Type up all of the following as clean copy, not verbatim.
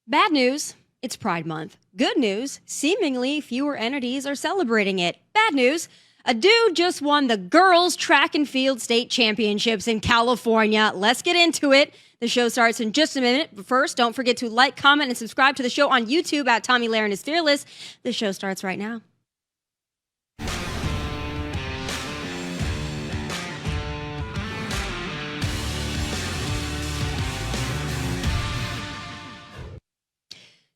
Bad news, it's Pride Month. Good news, seemingly fewer entities are celebrating it. Bad news, a dude just won the girls' track and field state championships in California. Let's get into it. The show starts in just a minute, but first, don't forget to like, comment, and subscribe to the show on YouTube at Tomi Lahren is Fearless. The show starts right now.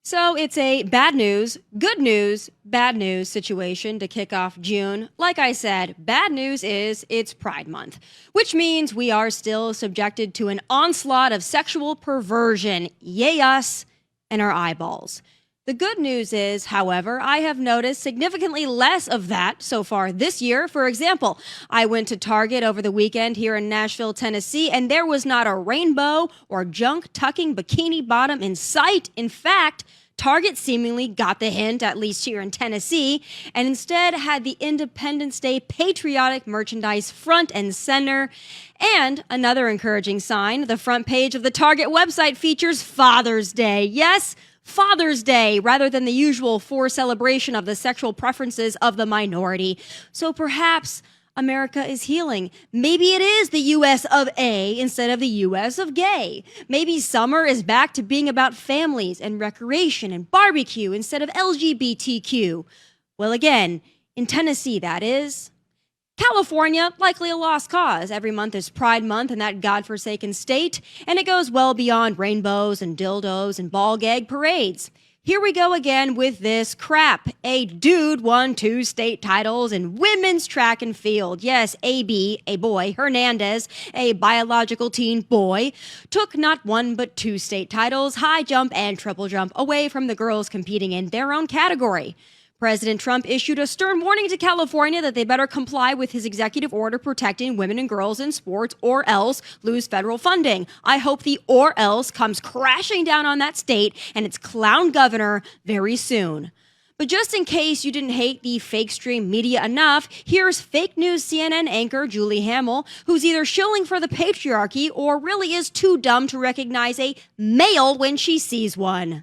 So it's a bad news, bad news situation to kick off June. Like I said, bad news is it's Pride Month, which means we are still subjected to an onslaught of sexual perversion. Yay us and our eyeballs. The good news is, however, I have noticed significantly less of that so far this year. For example, I went to Target over the weekend here in Nashville, Tennessee, and there was not a rainbow or junk-tucking bikini bottom in sight. In fact, Target seemingly got the hint, at least here in Tennessee, and instead had the Independence Day patriotic merchandise front and center. And another encouraging sign, the front page of the Target website features Father's Day. Yes, Father's Day, rather than the usual for celebration of the sexual preferences of the minority. So perhaps America is healing. Maybe it is the U.S. of A instead of the U.S. of gay. Maybe summer is back to being about families and recreation and barbecue instead of LGBTQ. Well, again, in Tennessee, that is. California, likely a lost cause. Every month is Pride Month in that godforsaken state, and it goes well beyond rainbows and dildos and ball gag parades. Here we go again with this crap. A dude won 2 state titles in women's track and field. Yes, AB, a boy, Hernandez, a biological teen boy, took not 1 but 2 state titles, high jump and triple jump, away from the girls competing in their own category. President Trump issued a stern warning to California that they better comply with his executive order protecting women and girls in sports or else lose federal funding. I hope the or else comes crashing down on that state and its clown governor very soon. But just in case you didn't hate the fake stream media enough, here's fake news CNN anchor Julie Hamill, who's either shilling for the patriarchy or really is too dumb to recognize a male when she sees one.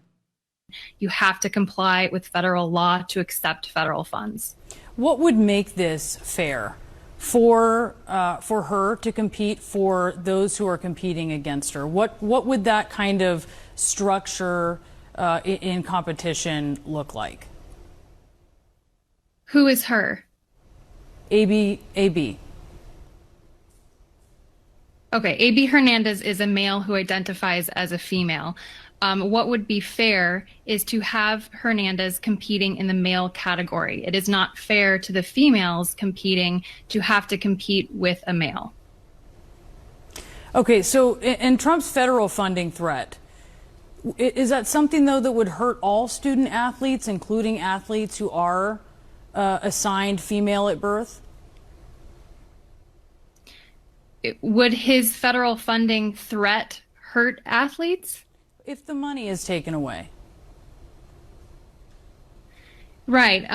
You have to comply with federal law to accept federal funds. What would make this fair for her to compete for those who are competing against her? What would that kind of structure in competition look like? Who is her? AB. Okay, AB Hernandez is a male who identifies as a female. What would be fair is to have Hernandez competing in the male category. It is not fair to the females competing to have to compete with a male. Okay, so in Trump's federal funding threat, is that something, though, that would hurt all student athletes, including athletes who are assigned female at birth? Would his federal funding threat hurt athletes? If the money is taken away. Right.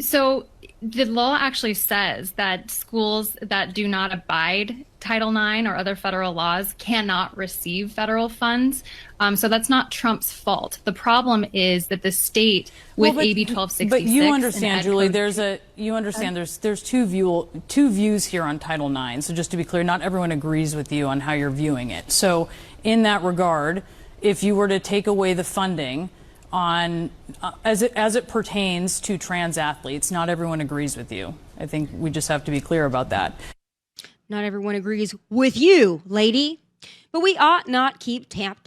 So the law actually says that schools that do not abide Title IX or other federal laws cannot receive federal funds. So that's not Trump's fault. The problem is that the state with AB 1266. But you understand, Julie, there's two views here on Title IX. So just to be clear, not everyone agrees with you on how you're viewing it. So in that regard, if you were to take away the funding on as it pertains to trans athletes, not everyone agrees with you. I think we just have to be clear about that. Not everyone agrees with you, lady. But we ought not keep tap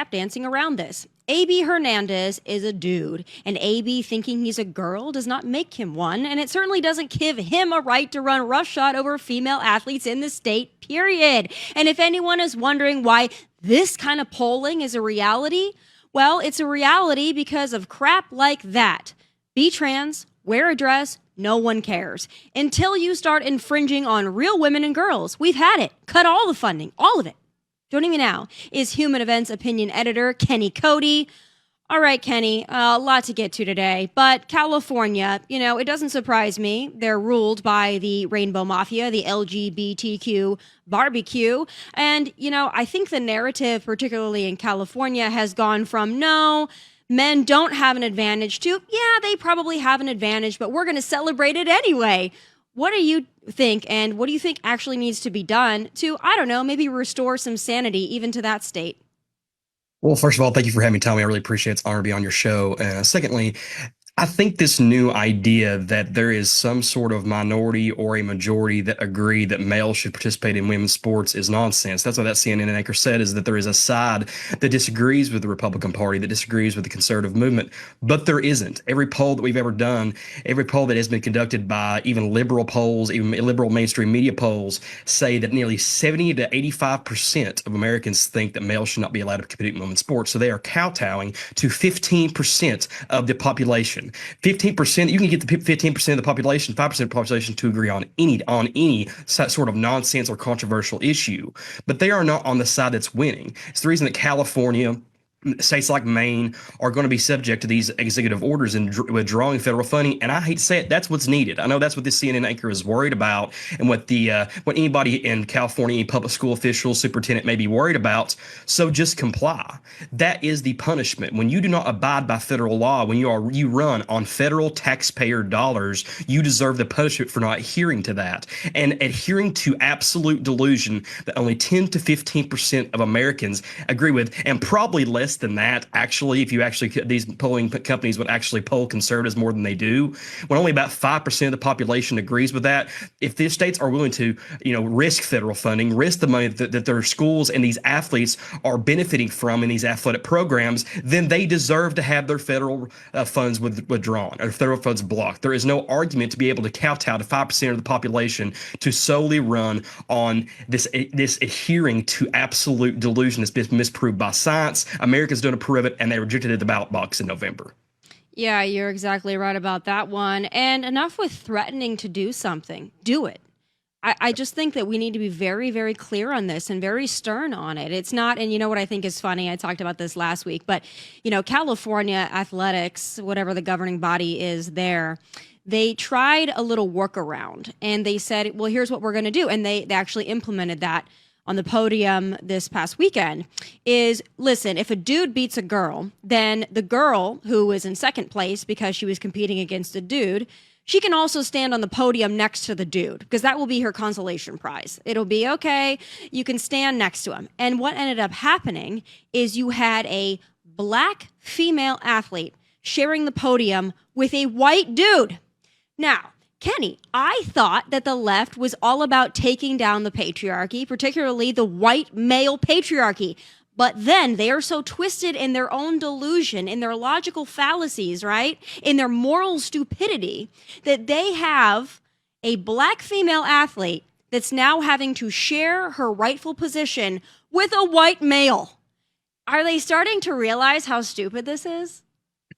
dancing around this. AB Hernandez is a dude, and AB thinking he's a girl does not make him one, and it certainly doesn't give him a right to run roughshod over female athletes in the state, period. And if anyone is wondering why this kind of polling is a reality, well, it's a reality because of crap like that. Be trans, wear a dress, no one cares. Until you start infringing on real women and girls. We've had it. Cut all the funding, all of it. Joining me now is Human Events opinion editor Cody. All right, Kenny, a lot to get to today, but California, it doesn't surprise me. They're ruled by the Rainbow Mafia, the LGBTQ barbecue. And, I think the narrative, particularly in California, has gone from no, men don't have an advantage to, yeah, they probably have an advantage, but we're going to celebrate it anyway. What do you think, and what do you think actually needs to be done to, I don't know, maybe restore some sanity even to that state? Well, first of all, thank you for having me, Tommy. I really appreciate it. It's an honor to be on your show. Secondly, I think this new idea that there is some sort of minority or a majority that agree that males should participate in women's sports is nonsense. That's what that CNN anchor said, is that there is a side that disagrees with the Republican Party, that disagrees with the conservative movement, but there isn't. Every poll that we've ever done, every poll that has been conducted by even liberal polls, even liberal mainstream media polls, say that nearly 70 to 85% of Americans think that males should not be allowed to compete in women's sports. So they are kowtowing to 15% of the population. 15%, you can get the 15% of the population, 5% of the population to agree on any sort of nonsense or controversial issue, but they are not on the side that's winning. It's the reason that California, states like Maine are going to be subject to these executive orders and withdrawing federal funding. And I hate to say it, that's what's needed. I know that's what this CNN anchor is worried about, and what anybody in California, any public school official, superintendent may be worried about. So just comply. That is the punishment. When you do not abide by federal law, when you run on federal taxpayer dollars, you deserve the punishment for not adhering to that and adhering to absolute delusion that only 10 to 15% of Americans agree with, and probably less than that. Actually, if you these polling companies would actually poll conservatives more than they do, when only about 5% of the population agrees with that. If these states are willing to, risk federal funding, risk the money that their schools and these athletes are benefiting from in these athletic programs, then they deserve to have their federal funds withdrawn or federal funds blocked. There is no argument to be able to kowtow to 5% of the population to solely run on this adhering to absolute delusion that's been misproved by science. Americans don't approve of it, and they rejected it at the ballot box in November. Yeah, you're exactly right about that one. And enough with threatening to do something. Do it. I just think that we need to be very, very clear on this and very stern on it. It's not, and you know what I think is funny? I talked about this last week, but, California athletics, whatever the governing body is there, they tried a little workaround, and they said, well, here's what we're going to do. And they actually implemented that on the podium this past weekend is, listen, if a dude beats a girl, then the girl who is in second place because she was competing against a dude, she can also stand on the podium next to the dude, because that will be her consolation prize. It'll be, okay, you can stand next to him. And what ended up happening is you had a black female athlete sharing the podium with a white dude. Now, Kenny, I thought that the left was all about taking down the patriarchy, particularly the white male patriarchy. But then they are so twisted in their own delusion, in their logical fallacies, right? In their moral stupidity, that they have a black female athlete that's now having to share her rightful position with a white male. Are they starting to realize how stupid this is?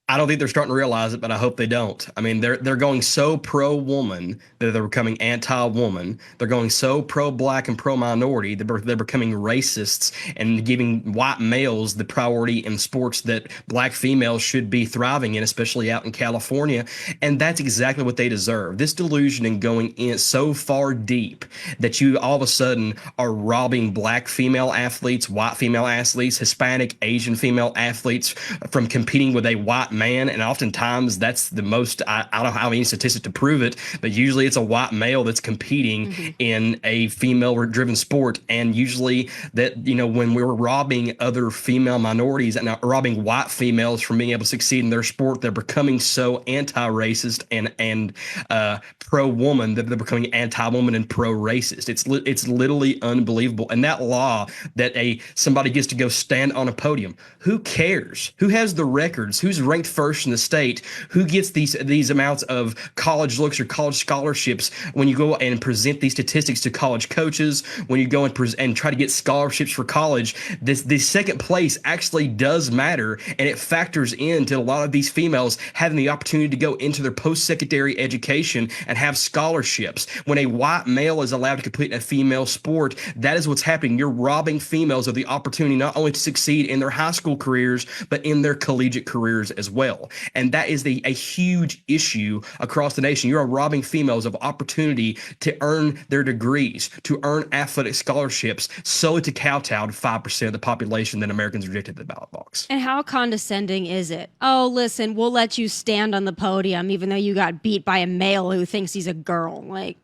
I don't think they're starting to realize it, but I hope they don't. I mean, they're going so pro-woman that they're becoming anti-woman. They're going so pro-black and pro-minority that they're becoming racists and giving white males the priority in sports that black females should be thriving in, especially out in California. And that's exactly what they deserve. This delusion and going in so far deep that you all of a sudden are robbing black female athletes, white female athletes, Hispanic, Asian female athletes from competing with a white man, and oftentimes that's the most, I don't have any statistics to prove it, but usually it's a white male that's competing in a female-driven sport. And usually that, when we're robbing other female minorities and robbing white females from being able to succeed in their sport, they're becoming so anti-racist and pro-woman that they're becoming anti-woman and pro-racist. It's literally unbelievable. And that law that somebody gets to go stand on a podium, who cares? Who has the records? Who's ranked ranked first in the state, who gets these amounts of college looks or college scholarships when you go and present these statistics to college coaches, when you go and try to get scholarships for college. This second place actually does matter, and it factors into a lot of these females having the opportunity to go into their post-secondary education and have scholarships. When a white male is allowed to compete in a female sport, that is what's happening. You're robbing females of the opportunity not only to succeed in their high school careers, but in their collegiate careers as well. And that is a huge issue across the nation. You are robbing females of opportunity to earn their degrees, to earn athletic scholarships, solely to kowtow to 5% of the population that Americans rejected the ballot box. And how condescending is it? Oh, listen, we'll let you stand on the podium even though you got beat by a male who thinks he's a girl. Like,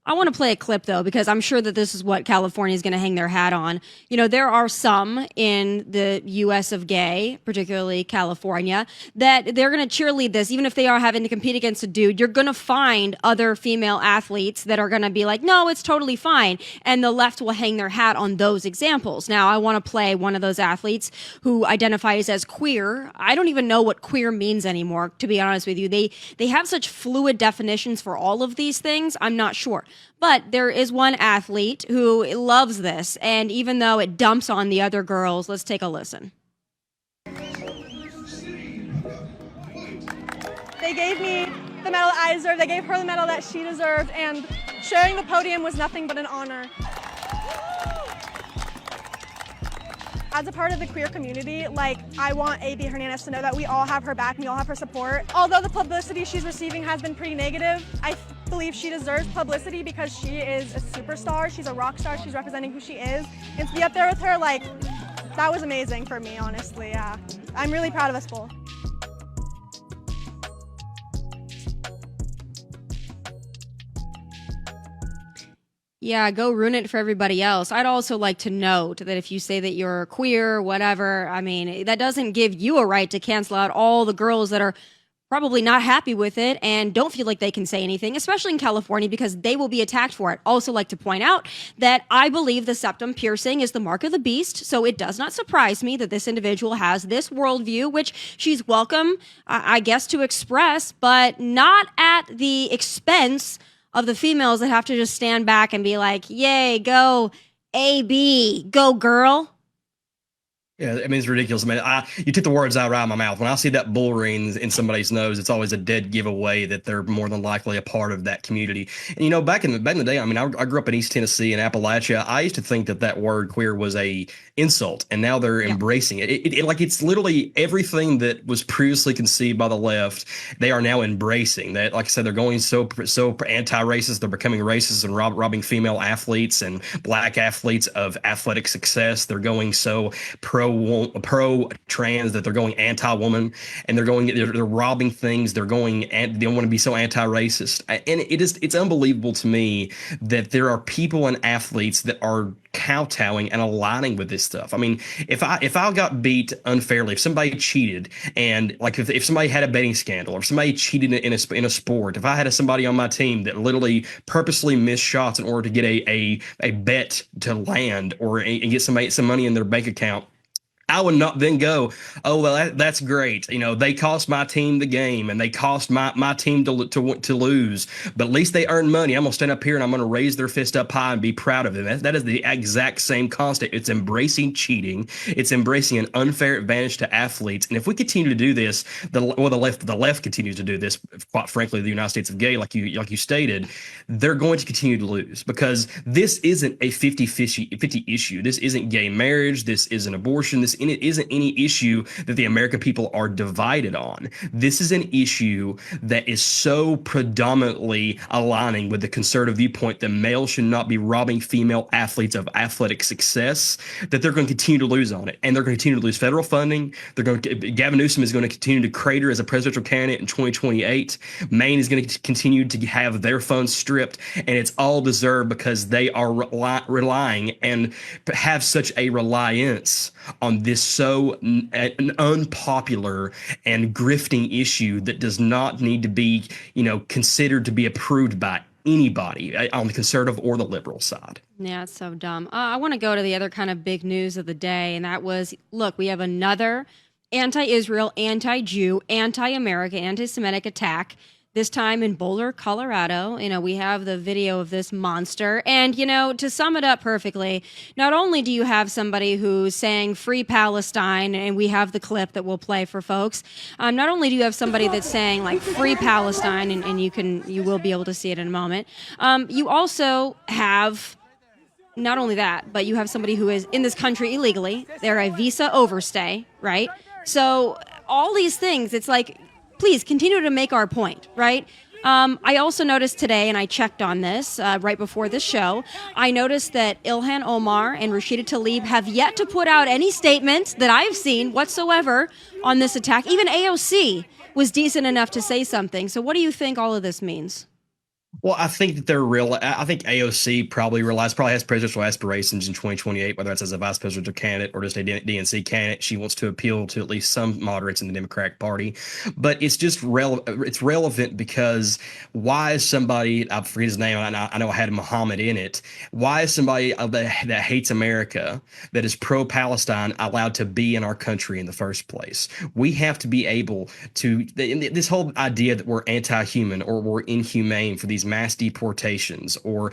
I want to play a clip, though, because I'm sure that this is what California is going to hang their hat on. You know, there are some in the U.S. of gay, particularly California, that they're going to cheerlead this. Even if they are having to compete against a dude, you're going to find other female athletes that are going to be like, no, it's totally fine. And the left will hang their hat on those examples. Now, I want to play one of those athletes who identifies as queer. I don't even know what queer means anymore, to be honest with you. They have such fluid definitions for all of these things. I'm not sure. But there is one athlete who loves this, and even though it dumps on the other girls, let's take a listen. They gave me the medal I deserved, they gave her the medal that she deserved, and sharing the podium was nothing but an honor. As a part of the queer community, like, I want A.B. Hernandez to know that we all have her back and we all have her support. Although the publicity she's receiving has been pretty negative, I believe she deserves publicity because she is a superstar, she's a rock star, she's representing who she is. And to be up there with her, like, that was amazing for me, honestly, yeah. I'm really proud of us both. Yeah, go ruin it for everybody else. I'd also like to note that if you say that you're queer, whatever, I mean, that doesn't give you a right to cancel out all the girls that are probably not happy with it and don't feel like they can say anything, especially in California, because they will be attacked for it. Also like to point out that I believe the septum piercing is the mark of the beast, so it does not surprise me that this individual has this worldview, which she's welcome, I guess, to express, but not at the expense of the females that have to just stand back and be like, yay, go AB, go girl. Yeah, I mean, it's ridiculous. I mean, you took the words out of my mouth. When I see that bull ring in somebody's nose, it's always a dead giveaway that they're more than likely a part of that community. And, you know, back in the day, I mean, I grew up in East Tennessee and Appalachia. I used to think that word queer was a insult, and now they're embracing it. Like, it's literally everything that was previously conceived by the left, they are now embracing. That, like I said, they're going so anti-racist, they're becoming racist and robbing female athletes and black athletes of athletic success. They're going so pro-trans that they're going anti-woman, and they're robbing things. They don't want to be so anti-racist, and it's unbelievable to me that there are people and athletes that are kowtowing and aligning with this stuff. I mean, if I got beat unfairly, if somebody cheated, and like if somebody had a betting scandal, or if somebody cheated in a sport, if I had somebody on my team that literally purposely missed shots in order to get a bet to land or and get some money in their bank account, I would not then go, oh, well, that's great. You know, they cost my team the game and they cost my team to lose, but at least they earned money. I'm going to stand up here and I'm going to raise their fist up high and be proud of them. That is the exact same concept. It's embracing cheating. It's embracing an unfair advantage to athletes. And if we continue to do this, the left continues to do this, quite frankly, the United States of gay, like you stated, they're going to continue to lose, because this isn't a 50-50 issue. This isn't gay marriage. This isn't abortion. It isn't any issue that the American people are divided on. This is an issue that is so predominantly aligning with the conservative viewpoint that males should not be robbing female athletes of athletic success, that they're going to continue to lose on it. And they're going to continue to lose federal funding. Gavin Newsom is going to continue to crater as a presidential candidate in 2028. Maine is going to continue to have their funds stripped, and it's all deserved because they are relying and have such a reliance on this an unpopular and grifting issue that does not need to be, considered to be approved by anybody on the conservative or the liberal side. Yeah, it's so dumb. I want to go to the other kind of big news of the day, and that was, look, we have another anti-Israel, anti-Jew, anti-American, anti-Semitic attack. This time in Boulder, Colorado. We have the video of this monster. And, to sum it up perfectly, not only do you have somebody who's saying free Palestine, and we have the clip that we'll play for folks. Not only do you have somebody that's saying like free Palestine, and you will be able to see it in a moment. You also have not only that, but you have somebody who is in this country illegally. They're a visa overstay, right? So all these things, it's like, please continue to make our point, right? I also noticed today, and I checked on this right before this show, I noticed that Ilhan Omar and Rashida Tlaib have yet to put out any statements that I've seen whatsoever on this attack. Even AOC was decent enough to say something. So what do you think all of this means? Well, I think that they're real. I think AOC probably has presidential aspirations in 2028, whether that's as a vice presidential candidate or just a DNC candidate. She wants to appeal to at least some moderates in the Democratic Party. But it's just it's relevant because why is somebody, I forget his name, I know I had Muhammad in it. Why is somebody that hates America, that is pro-Palestine, allowed to be in our country in the first place? We have to be able to, this whole idea that we're anti-human or we're inhumane for these mass deportations, or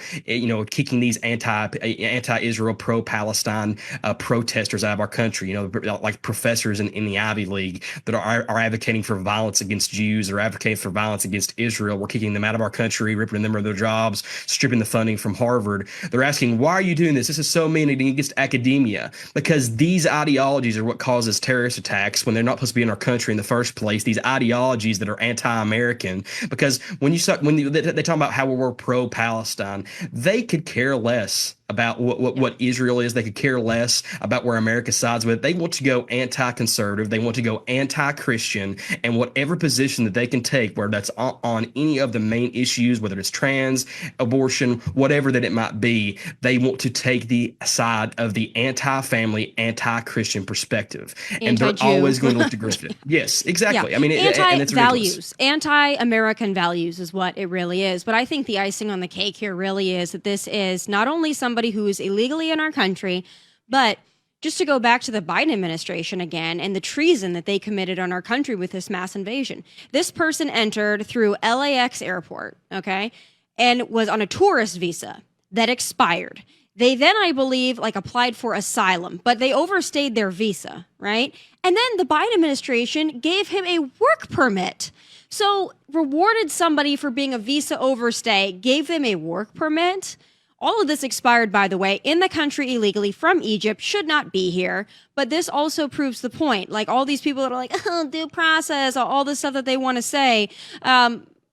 kicking these anti-Israel, pro-Palestine protesters out of our country, like professors in the Ivy League that are advocating for violence against Jews or advocating for violence against Israel. We're kicking them out of our country, ripping a number of their jobs, stripping the funding from Harvard. They're asking, why are you doing this? This is so mean against academia, because these ideologies are what causes terrorist attacks when they're not supposed to be in our country in the first place. These ideologies that are anti-American, because when they talk about how we're pro-Palestine, they could care less about what Israel is. They could care less about where America sides with. They want to go anti-conservative. They want to go anti-Christian, and whatever position that they can take, whether that's on any of the main issues, whether it's trans, abortion, whatever that it might be, they want to take the side of the anti-family, anti-Christian perspective. And they're always going to look to Griffin. Yes, exactly. Yeah. I mean, anti-values, anti-American values is what it really is. But I think the icing on the cake here really is that this is not only somebody who is illegally in our country, but just to go back to the Biden administration again and the treason that they committed on our country with this mass invasion. This person entered through LAX airport, okay, and was on a tourist visa that expired. They then, I believe, applied for asylum, but they overstayed their visa, right? And then the Biden administration gave him a work permit. So rewarded somebody for being a visa overstay, gave them a work permit. All of this expired, by the way, in the country illegally from Egypt, should not be here. But this also proves the point. All these people that are due process, all this stuff that they want to say.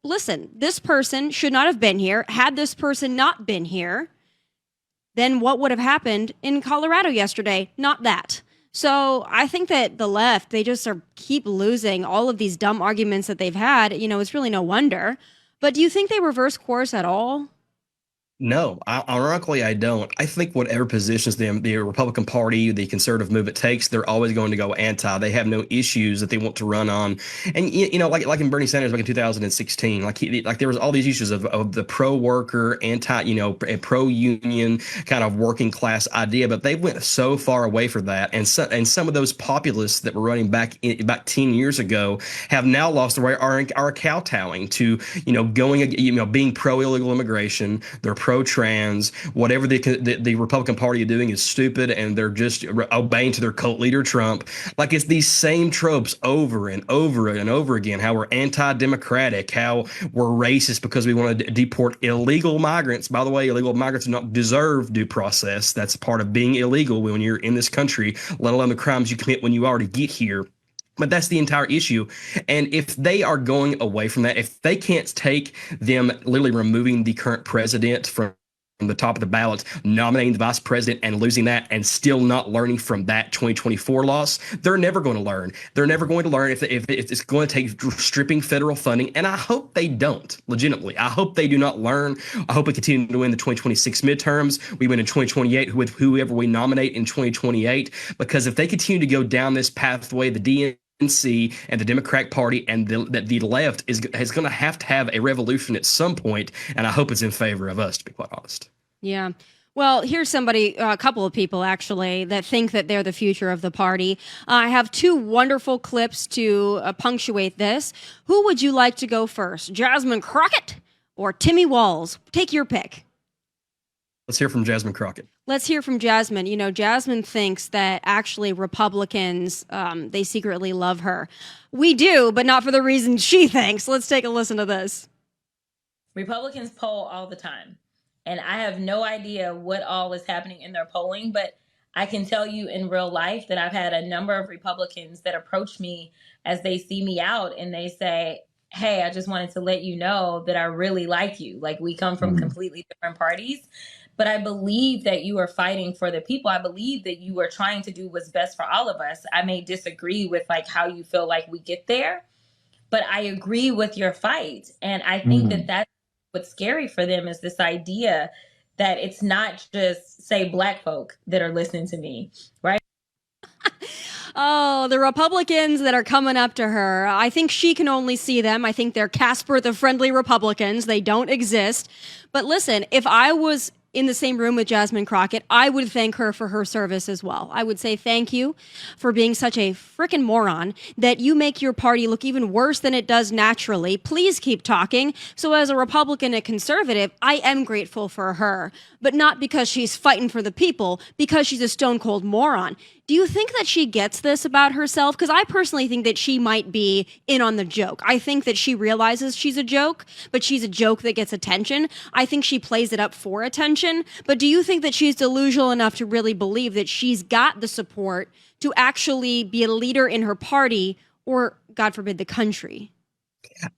Listen, this person should not have been here. Had this person not been here, then what would have happened in Colorado yesterday? Not that. So I think that the left, they just keep losing all of these dumb arguments that they've had. It's really no wonder. But do you think they reverse course at all? No, ironically, I don't. I think whatever positions the Republican Party, the conservative movement takes, they're always going to go anti. They have no issues that they want to run on. And, like in Bernie Sanders back in 2016, there was all these issues of the pro-worker, pro-union kind of working class idea. But they went so far away from that. And some of those populists that were running back about 10 years ago have now lost their way, are kowtowing to, being pro-illegal immigration. They're pro-trans, whatever the Republican Party is doing is stupid, and they're just obeying to their cult leader Trump. It's these same tropes over and over and over again. How we're anti-democratic, how we're racist because we want to deport illegal migrants. By the way, illegal migrants do not deserve due process. That's part of being illegal when you're in this country, let alone the crimes you commit when you already get here. But that's the entire issue. And if they are going away from that, if they can't take them literally removing the current president from the top of the ballot, nominating the vice president and losing that, and still not learning from that 2024 loss, they're never going to learn. They're never going to learn if it's going to take stripping federal funding. And I hope they don't, legitimately. I hope they do not learn. I hope we continue to win the 2026 midterms. We win in 2028 with whoever we nominate in 2028. Because if they continue to go down this pathway, the DNC and the Democratic Party and the left is going to have a revolution at some point, and I hope it's in favor of us, to be quite honest. Yeah. Well, Well, here's somebody, a couple of people actually, that think that they're the future of the party. I have two wonderful clips to punctuate this. Who would you like to go first? Jasmine Crockett or Timmy Walls? Take your pick. Let's hear from Jasmine Crockett. Let's hear from Jasmine. You know, Jasmine thinks that actually Republicans, they secretly love her. We do, but not for the reason she thinks. Let's take a listen to this. Republicans poll all the time. And I have no idea what all is happening in their polling, but I can tell you in real life that I've had a number of Republicans that approach me as they see me out and they say, hey, I just wanted to let you know that I really like you. Like, we come from completely different parties, but I believe that you are fighting for the people. I believe that you are trying to do what's best for all of us. I may disagree with like how you feel like we get there, but I agree with your fight. And I think that that's what's scary for them, is this idea that it's not just, say, Black folk that are listening to me, right? Oh, the Republicans that are coming up to her. I think she can only see them. I think they're Casper the Friendly Republicans. They don't exist. But listen, if I was in the same room with Jasmine Crockett, I would thank her for her service as well. I would say thank you for being such a frickin' moron that you make your party look even worse than it does naturally. Please keep talking. So as a Republican and conservative, I am grateful for her, but not because she's fighting for the people, because she's a stone cold moron. Do you think that she gets this about herself? Because I personally think that she might be in on the joke. I think that she realizes she's a joke, but she's a joke that gets attention. I think she plays it up for attention. But do you think that she's delusional enough to really believe that she's got the support to actually be a leader in her party or, God forbid, the country?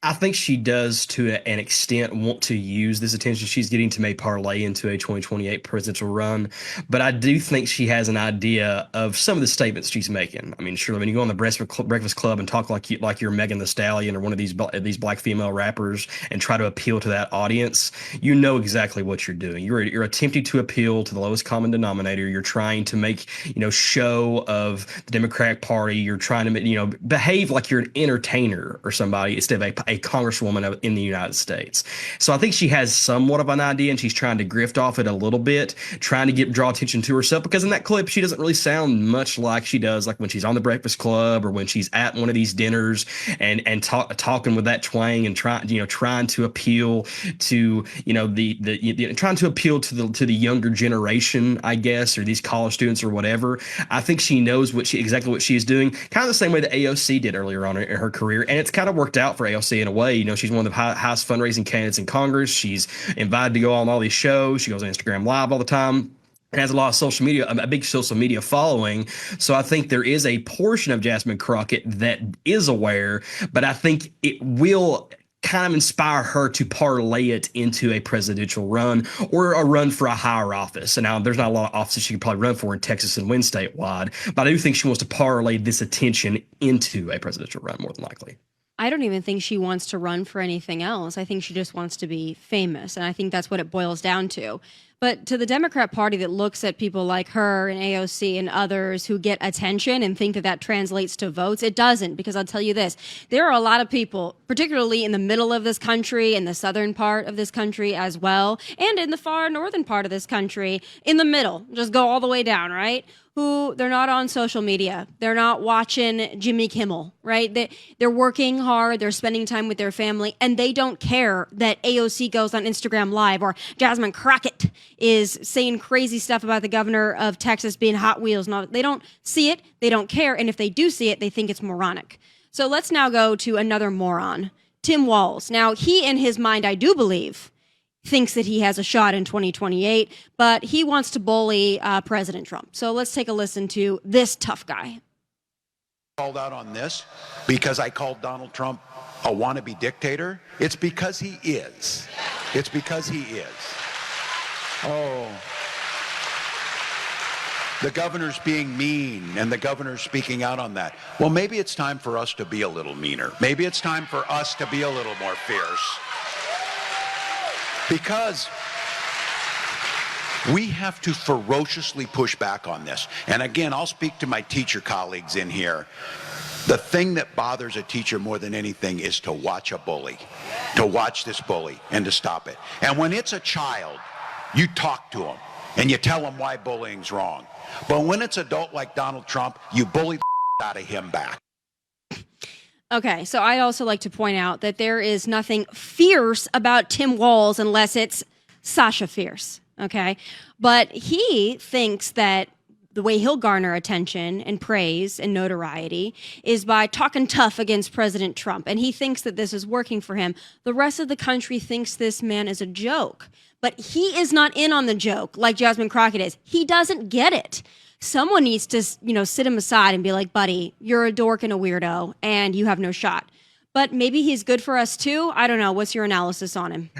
I think she does, to an extent, want to use this attention she's getting to make parlay into a 2028 presidential run. But I do think she has an idea of some of the statements she's making. I mean, sure, when you go on the Breakfast Club and talk like you're Megan Thee Stallion or one of these black female rappers and try to appeal to that audience, you know exactly what you're doing. You're attempting to appeal to the lowest common denominator. You're trying to make, show of the Democratic Party. You're trying to, behave like you're an entertainer or somebody instead of a congresswoman in the United States. So I think she has somewhat of an idea, and she's trying to grift off it a little bit, trying to draw attention to herself, because in that clip, she doesn't really sound much like she does like when she's on the Breakfast Club or when she's at one of these dinners and talking with that twang and trying to appeal to, trying to appeal to the younger generation, I guess, or these college students or whatever. I think she knows exactly what she is doing, kind of the same way that AOC did earlier on in her career, and it's kind of worked out for AOC in a way. She's one of the highest fundraising candidates in Congress. She's invited to go on all these shows. She goes on Instagram Live all the time and has a lot of social media, a big social media following. So I think there is a portion of Jasmine Crockett that is aware, but I think it will kind of inspire her to parlay it into a presidential run or a run for a higher office. And now there's not a lot of offices she could probably run for in Texas and win statewide, but I do think she wants to parlay this attention into a presidential run more than likely. I don't even think she wants to run for anything else. I think she just wants to be famous. And I think that's what it boils down to. But to the Democrat Party that looks at people like her and AOC and others who get attention and think that translates to votes, it doesn't. Because I'll tell you this, there are a lot of people, particularly in the middle of this country, in the southern part of this country as well, and in the far northern part of this country, in the middle, just go all the way down, right? Who they're not on social media. They're not watching Jimmy Kimmel, right? They're working hard. They're spending time with their family, and they don't care that AOC goes on Instagram Live or Jasmine Crockett is saying crazy stuff about the governor of Texas being Hot Wheels and all. They don't see it. They don't care. And if they do see it, they think it's moronic. So let's now go to another moron, Tim Walz. Now, he, in his mind, I do believe, thinks that he has a shot in 2028, but he wants to bully President Trump. So let's take a listen to this tough guy. Called out on this because I called Donald Trump a wannabe dictator. It's because he is. It's because he is. Oh. The governor's being mean, and the governor's speaking out on that. Well, maybe it's time for us to be a little meaner. Maybe it's time for us to be a little more fierce. Because we have to ferociously push back on this. And again, I'll speak to my teacher colleagues in here. The thing that bothers a teacher more than anything is to watch a bully, to watch this bully and to stop it. And when it's a child, you talk to them. and you tell them why bullying's wrong. But when it's adult like Donald Trump, you bully the out of him back. Okay, so I'd also like to point out that there is nothing fierce about Tim Walz unless it's Sasha Fierce, okay? But he thinks that the way he'll garner attention and praise and notoriety is by talking tough against President Trump. And he thinks that this is working for him. The rest of the country thinks this man is a joke. But he is not in on the joke like Jasmine Crockett is. He doesn't get it. Someone needs to, sit him aside and be like, buddy, you're a dork and a weirdo, and you have no shot. But maybe he's good for us too. I don't know. What's your analysis on him?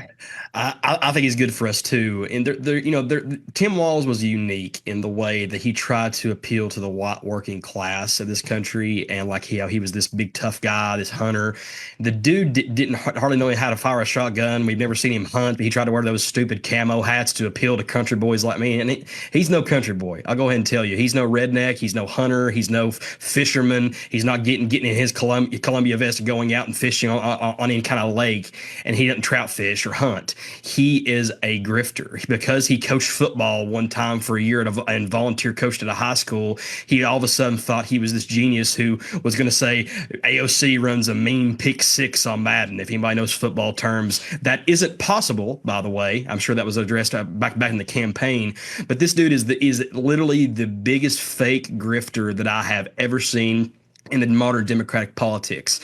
I think he's good for us too. And Tim Walz was unique in the way that he tried to appeal to the white working class of this country, and like he was this big tough guy, this hunter. The dude didn't hardly know how to fire a shotgun. We've never seen him hunt, but he tried to wear those stupid camo hats to appeal to country boys like me. And he's no country boy. I'll go ahead and tell you, he's no redneck. He's no hunter. He's no fisherman. He's not getting in his Columbia vest and going out and fishing on any kind of lake, and he doesn't trout fish or hunt. He is a grifter. Because he coached football one time for a year and volunteer coached at a high school, he all of a sudden thought he was this genius who was going to say AOC runs a mean pick six on Madden. If anybody knows football terms, that isn't possible, by the way. I'm sure that was addressed back in the campaign. But this dude is literally the biggest fake grifter that I have ever seen in the modern democratic politics.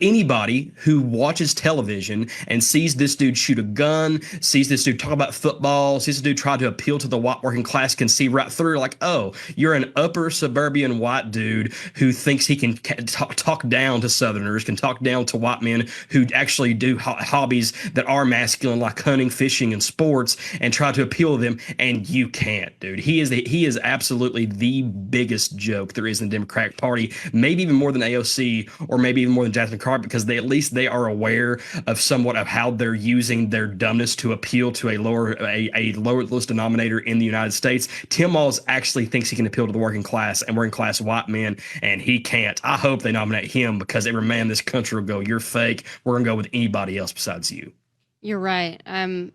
Anybody who watches television and sees this dude shoot a gun, sees this dude talk about football, sees this dude try to appeal to the white working class, can see right through, like, oh, you're an upper suburban white dude who thinks he can talk down to Southerners, can talk down to white men who actually do hobbies that are masculine, like hunting, fishing, and sports, and try to appeal to them, and you can't, dude. He is absolutely the biggest joke there is in the Democratic Party. Maybe even more than AOC, or maybe even more than Jasmine Crockett, because they are aware of somewhat of how they're using their dumbness to appeal to a lowest denominator in the United States. Tim Walz actually thinks he can appeal to the working class and working class white men, and he can't. I hope they nominate him, because every man in this country will go, you're fake. We're going to go with anybody else besides you. You're right.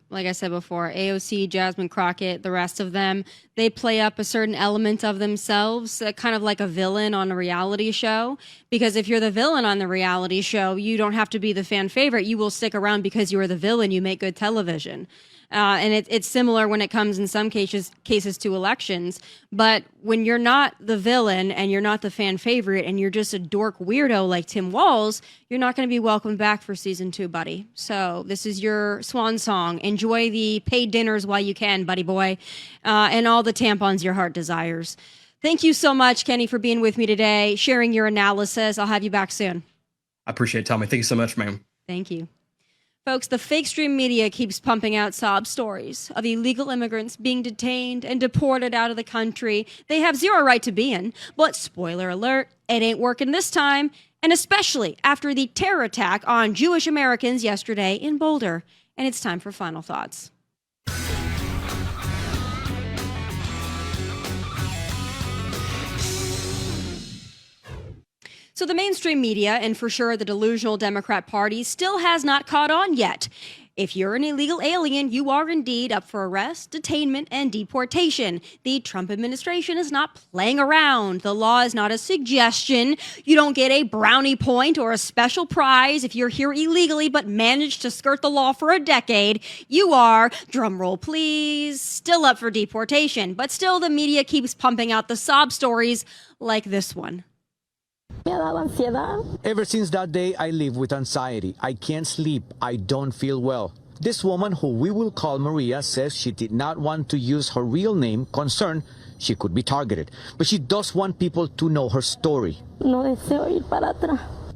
Like I said before, AOC, Jasmine Crockett, the rest of them, they play up a certain element of themselves, kind of like a villain on a reality show. Because if you're the villain on the reality show, you don't have to be the fan favorite. You will stick around because you are the villain. You make good television. And it's similar when it comes in some cases to elections. But when you're not the villain and you're not the fan favorite and you're just a dork weirdo like Tim Walz, you're not going to be welcomed back for season 2, buddy. So this is your swan song. Enjoy the paid dinners while you can, buddy boy, and all the tampons your heart desires. Thank you so much, Kenny, for being with me today, sharing your analysis. I'll have you back soon. I appreciate it, Tommy. Thank you so much, ma'am. Thank you. Folks, the fake stream media keeps pumping out sob stories of illegal immigrants being detained and deported out of the country they have zero right to be in. But spoiler alert, it ain't working this time, and especially after the terror attack on Jewish Americans yesterday in Boulder. And it's time for final thoughts. So the mainstream media, and for sure the delusional Democrat Party, still has not caught on yet. If you're an illegal alien, you are indeed up for arrest, detainment, and deportation. The Trump administration is not playing around. The law is not a suggestion. You don't get a brownie point or a special prize if you're here illegally but managed to skirt the law for a decade. You are, drumroll please, still up for deportation. But still, the media keeps pumping out the sob stories like this one. Ever since that day, I live with anxiety. I can't sleep. I don't feel well. This woman, who we will call Maria, says she did not want to use her real name, concerned she could be targeted. But she does want people to know her story.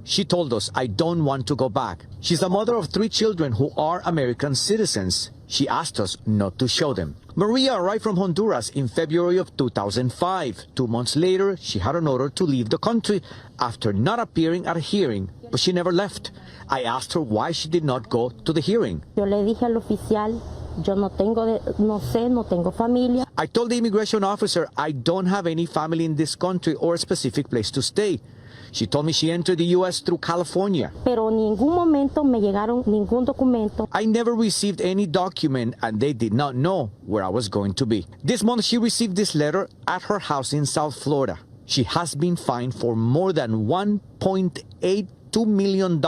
She told us, I don't want to go back. She's the mother of 3 children who are American citizens. She asked us not to show them. Maria arrived from Honduras in February of 2005. 2 months later, she had an order to leave the country after not appearing at a hearing, but she never left. I asked her why she did not go to the hearing. I told the immigration officer I don't have any family in this country or a specific place to stay. She told me she entered the U.S. through California. Pero ningún momento me llegaron ningún documento. I never received any document and they did not know where I was going to be. This month she received this letter at her house in South Florida. She has been fined for more than $1.82 million.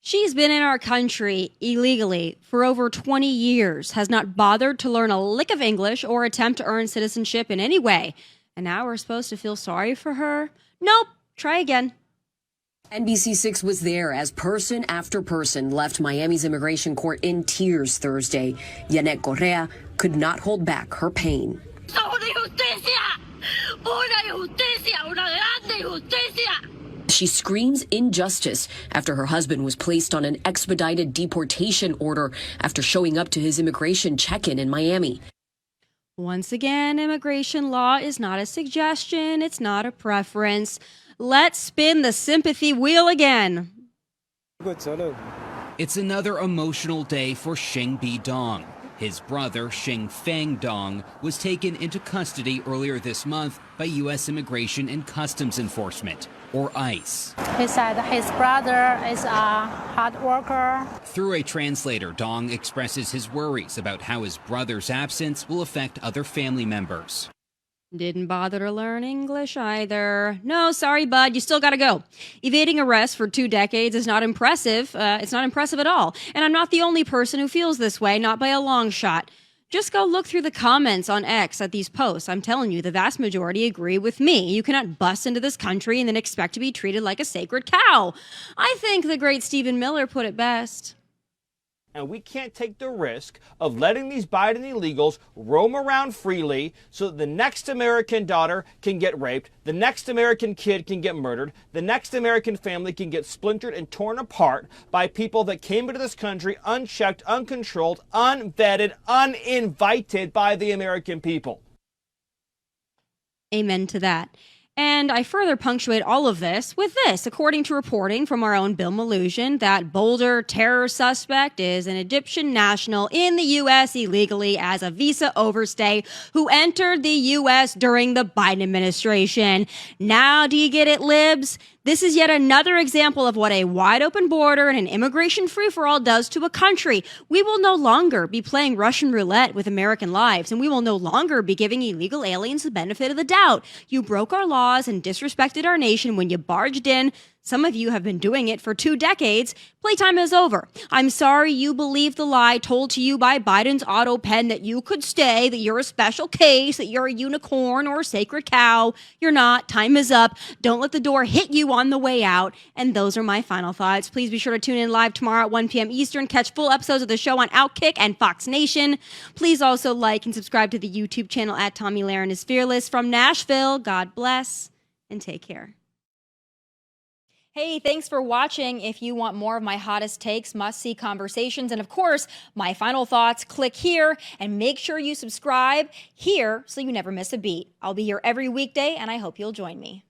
She's been in our country illegally for over 20 years, has not bothered to learn a lick of English or attempt to earn citizenship in any way. And now we're supposed to feel sorry for her? Nope. Try again. NBC6 was there as person after person left Miami's immigration court in tears Thursday. Yanet Correa could not hold back her pain. She screams injustice after her husband was placed on an expedited deportation order after showing up to his immigration check-in in Miami. Once again, immigration law is not a suggestion. It's not a preference. Let's spin the sympathy wheel again. It's another emotional day for Xing Bi Dong. His brother, Xing Feng Dong, was taken into custody earlier this month by U.S. Immigration and Customs Enforcement, or ICE. He said his brother is a hard worker. Through a translator, Dong expresses his worries about how his brother's absence will affect other family members. Didn't bother to learn English either. No, sorry, bud. You still gotta go. Evading arrest for 2 decades is not impressive. It's not impressive at all. And I'm not the only person who feels this way, not by a long shot. Just go look through the comments on X at these posts. I'm telling you, the vast majority agree with me. You cannot bust into this country and then expect to be treated like a sacred cow. I think the great Stephen Miller put it best. And we can't take the risk of letting these Biden illegals roam around freely so that the next American daughter can get raped, the next American kid can get murdered, the next American family can get splintered and torn apart by people that came into this country unchecked, uncontrolled, unvetted, uninvited by the American people. Amen to that. And I further punctuate all of this with this. According to reporting from our own Bill Mellusion, that Boulder terror suspect is an Egyptian national in the U.S. illegally as a visa overstay who entered the U.S. during the Biden administration. Now do you get it, libs? This is yet another example of what a wide open border and an immigration free-for-all does to a country. We will no longer be playing Russian roulette with American lives, and we will no longer be giving illegal aliens the benefit of the doubt. You broke our laws and disrespected our nation when you barged in. Some of you have been doing it for 2 decades. Playtime is over. I'm sorry you believed the lie told to you by Biden's auto pen that you could stay, that you're a special case, that you're a unicorn or a sacred cow. You're not. Time is up. Don't let the door hit you on the way out. And those are my final thoughts. Please be sure to tune in live tomorrow at 1 p.m. Eastern. Catch full episodes of the show on Outkick and Fox Nation. Please also like and subscribe to the YouTube channel at Tomi Lahren is Fearless. From Nashville, God bless and take care. Hey, thanks for watching. If you want more of my hottest takes, must-see conversations, and of course, my final thoughts, click here and make sure you subscribe here so you never miss a beat. I'll be here every weekday, and I hope you'll join me.